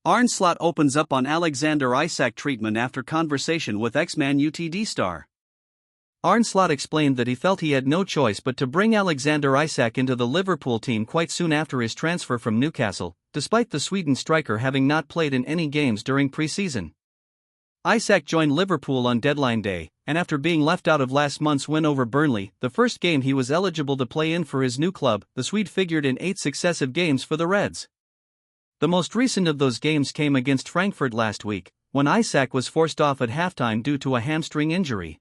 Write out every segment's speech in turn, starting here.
Arne Slot opens up on Alexander Isak treatment after conversation with ex-Man UTD star. Arne Slot explained that he felt he had no choice but to bring Alexander Isak into the Liverpool team quite soon after his transfer from Newcastle, despite the Sweden striker having not played in any games during pre-season. Isak joined Liverpool on deadline day, and after being left out of last month's win over Burnley, the first game he was eligible to play in for his new club, the Swede figured in 8 successive games for the Reds. The most recent of those games came against Frankfurt last week, when Isak was forced off at halftime due to a hamstring injury.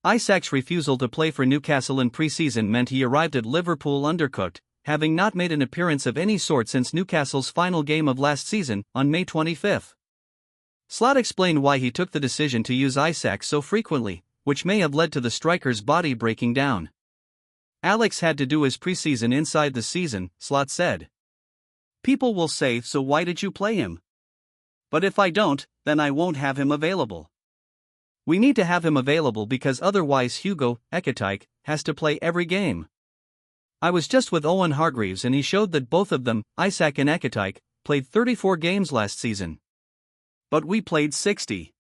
Isak's refusal to play for Newcastle in pre-season meant he arrived at Liverpool undercooked, having not made an appearance of any sort since Newcastle's final game of last season, on May 25. Slot explained why he took the decision to use Isak so frequently, which may have led to the striker's body breaking down. "Alex had to do his pre-season inside the season," Slot said. "People will say, so why did you play him? But if I don't, then I won't have him available. We need to have him available because otherwise Hugo Ekitike has to play every game. I was just with Owen Hargreaves and he showed that both of them, Isak and Ekitike, played 34 games last season. But we played 60.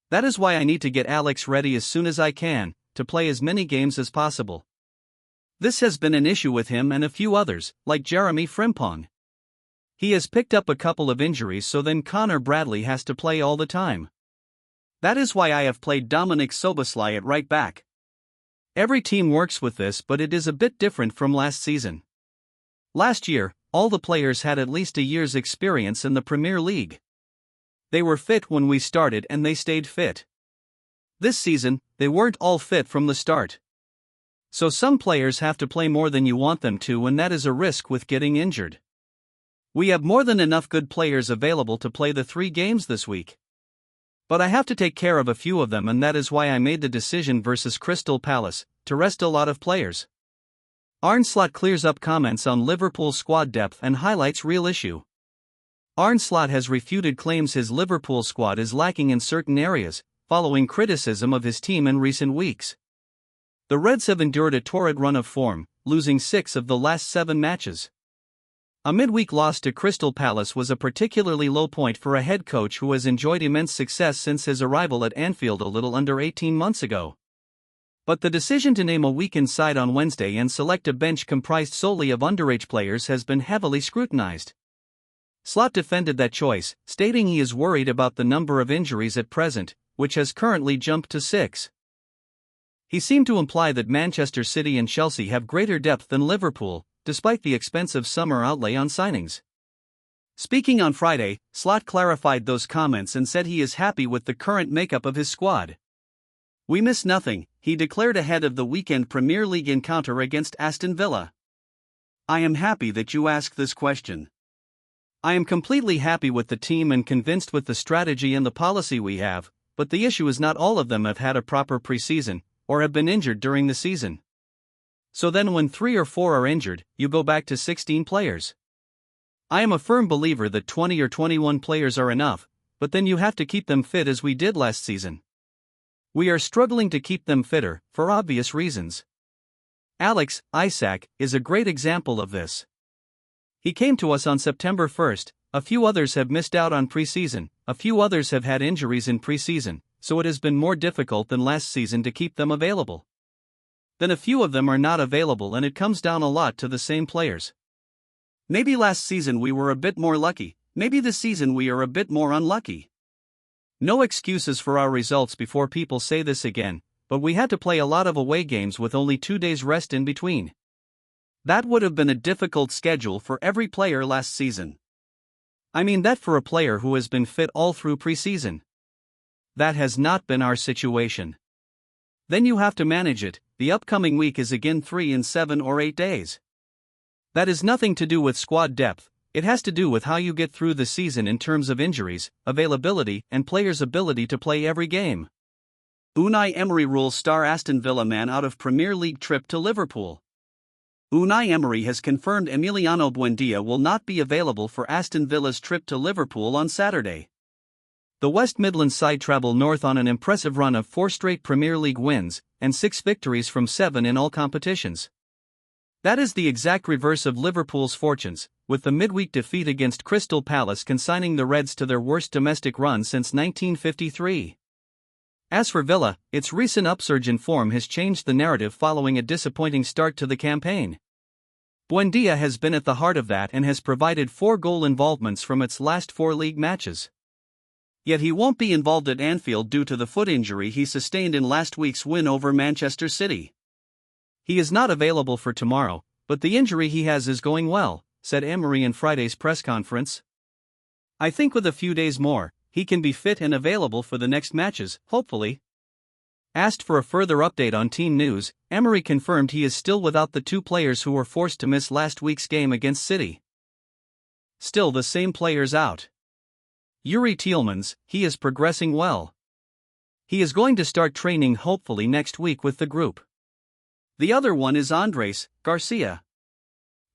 That is why I need to get Alex ready as soon as I can, to play as many games as possible." This has been an issue with him and a few others, like Jeremy Frimpong. He has picked up a couple of injuries, so then Connor Bradley has to play all the time. That is why I have played Dominic Szoboszlai at right back. Every team works with this, but it is a bit different from last season. Last year, all the players had at least a year's experience in the Premier League. They were fit when we started and they stayed fit. This season, they weren't all fit from the start. So some players have to play more than you want them to, and that is a risk with getting injured. We have more than enough good players available to play the 3 games this week. But I have to take care of a few of them, and that is why I made the decision versus Crystal Palace, to rest a lot of players. Arne Slot clears up comments on Liverpool's squad depth and highlights real issue. Arne Slot has refuted claims his Liverpool squad is lacking in certain areas, following criticism of his team in recent weeks. The Reds have endured a torrid run of form, losing 6 of the last 7 matches. A midweek loss to Crystal Palace was a particularly low point for a head coach who has enjoyed immense success since his arrival at Anfield a little under 18 months ago. But the decision to name a weakened side on Wednesday and select a bench comprised solely of underage players has been heavily scrutinized. Slot defended that choice, stating he is worried about the number of injuries at present, which has currently jumped to 6. He seemed to imply that Manchester City and Chelsea have greater depth than Liverpool, despite the expensive summer outlay on signings. Speaking on Friday, Slot clarified those comments and said he is happy with the current makeup of his squad. "We miss nothing," he declared ahead of the weekend Premier League encounter against Aston Villa. "I am happy that you asked this question. I am completely happy with the team and convinced with the strategy and the policy we have, but the issue is not all of them have had a proper preseason, or have been injured during the season. So then when 3 or 4 are injured, you go back to 16 players. I am a firm believer that 20 or 21 players are enough, but then you have to keep them fit as we did last season. We are struggling to keep them fitter, for obvious reasons. Alex Isak is a great example of this. He came to us on September 1st, a few others have missed out on preseason, a few others have had injuries in preseason, so it has been more difficult than last season to keep them available. Then a few of them are not available and it comes down a lot to the same players. Maybe last season we were a bit more lucky, maybe this season we are a bit more unlucky. No excuses for our results before people say this again, but we had to play a lot of away games with only 2 days rest in between. That would have been a difficult schedule for every player last season. I mean that for a player who has been fit all through preseason. That has not been our situation. Then you have to manage it. The upcoming week is again 3 in 7 or 8 days. That is nothing to do with squad depth, it has to do with how you get through the season in terms of injuries, availability, and players' ability to play every game." Unai Emery rules star Aston Villa man out of Premier League trip to Liverpool. Unai Emery has confirmed Emiliano Buendia will not be available for Aston Villa's trip to Liverpool on Saturday. The West Midlands side travel north on an impressive run of 4 straight Premier League wins, and 6 victories from 7 in all competitions. That is the exact reverse of Liverpool's fortunes, with the midweek defeat against Crystal Palace consigning the Reds to their worst domestic run since 1953. As for Villa, its recent upsurge in form has changed the narrative following a disappointing start to the campaign. Buendia has been at the heart of that and has provided 4 goal involvements from its last 4 league matches. Yet he won't be involved at Anfield due to the foot injury he sustained in last week's win over Manchester City. He is not available for tomorrow, but the injury he has is going well, said Emery in Friday's press conference. I think with a few days more, he can be fit and available for the next matches, hopefully. Asked for a further update on team news, Emery confirmed he is still without the 2 players who were forced to miss last week's game against City. Still the same players out. Yuri Tielemans, he is progressing well. He is going to start training hopefully next week with the group. The other one is Andres Garcia.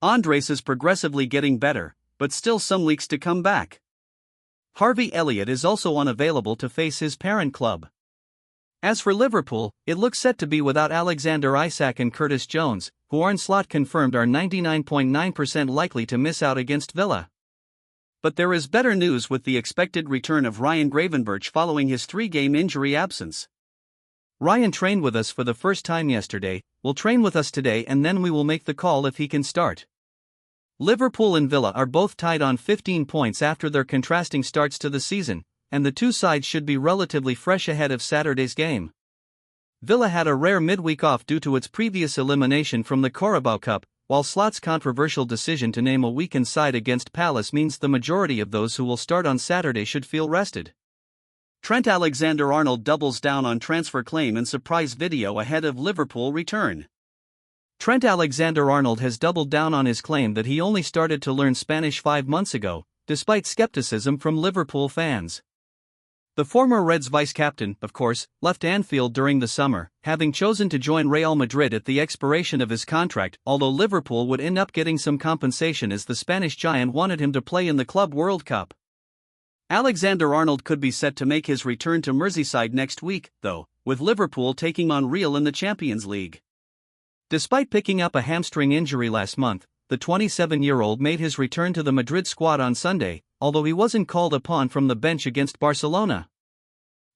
Andres is progressively getting better, but still some weeks to come back. Harvey Elliott is also unavailable to face his parent club. As for Liverpool, it looks set to be without Alexander Isak and Curtis Jones, who Arne Slot confirmed are 99.9% likely to miss out against Villa. But there is better news with the expected return of Ryan Gravenberch following his 3-game injury absence. Ryan trained with us for the first time yesterday, will train with us today and then we will make the call if he can start. Liverpool and Villa are both tied on 15 points after their contrasting starts to the season, and the 2 sides should be relatively fresh ahead of Saturday's game. Villa had a rare midweek off due to its previous elimination from the Carabao Cup, while Slot's controversial decision to name a weakened side against Palace means the majority of those who will start on Saturday should feel rested. Trent Alexander-Arnold doubles down on transfer claim in surprise video ahead of Liverpool return. Trent Alexander-Arnold has doubled down on his claim that he only started to learn Spanish 5 months ago, despite skepticism from Liverpool fans. The former Reds vice-captain, of course, left Anfield during the summer, having chosen to join Real Madrid at the expiration of his contract, although Liverpool would end up getting some compensation as the Spanish giant wanted him to play in the Club World Cup. Alexander-Arnold could be set to make his return to Merseyside next week, though, with Liverpool taking on Real in the Champions League. Despite picking up a hamstring injury last month, the 27-year-old made his return to the Madrid squad on Sunday, although he wasn't called upon from the bench against Barcelona.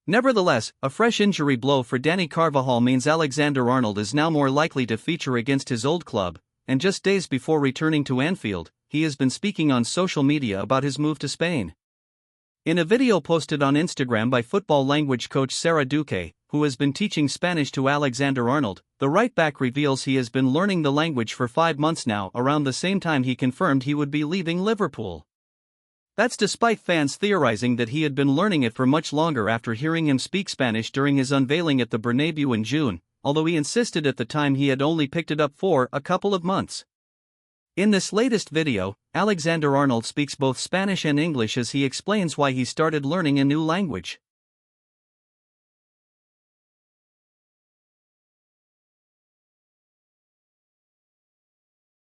Nevertheless, a fresh injury blow for Dani Carvajal means Alexander-Arnold is now more likely to feature against his old club, and just days before returning to Anfield, he has been speaking on social media about his move to Spain. In a video posted on Instagram by football language coach Sarah Duque, who has been teaching Spanish to Alexander-Arnold, the right-back reveals he has been learning the language for 5 months now, around the same time he confirmed he would be leaving Liverpool. That's despite fans theorizing that he had been learning it for much longer after hearing him speak Spanish during his unveiling at the Bernabeu in June, although he insisted at the time he had only picked it up for a couple of months. In this latest video, Alexander-Arnold speaks both Spanish and English as he explains why he started learning a new language.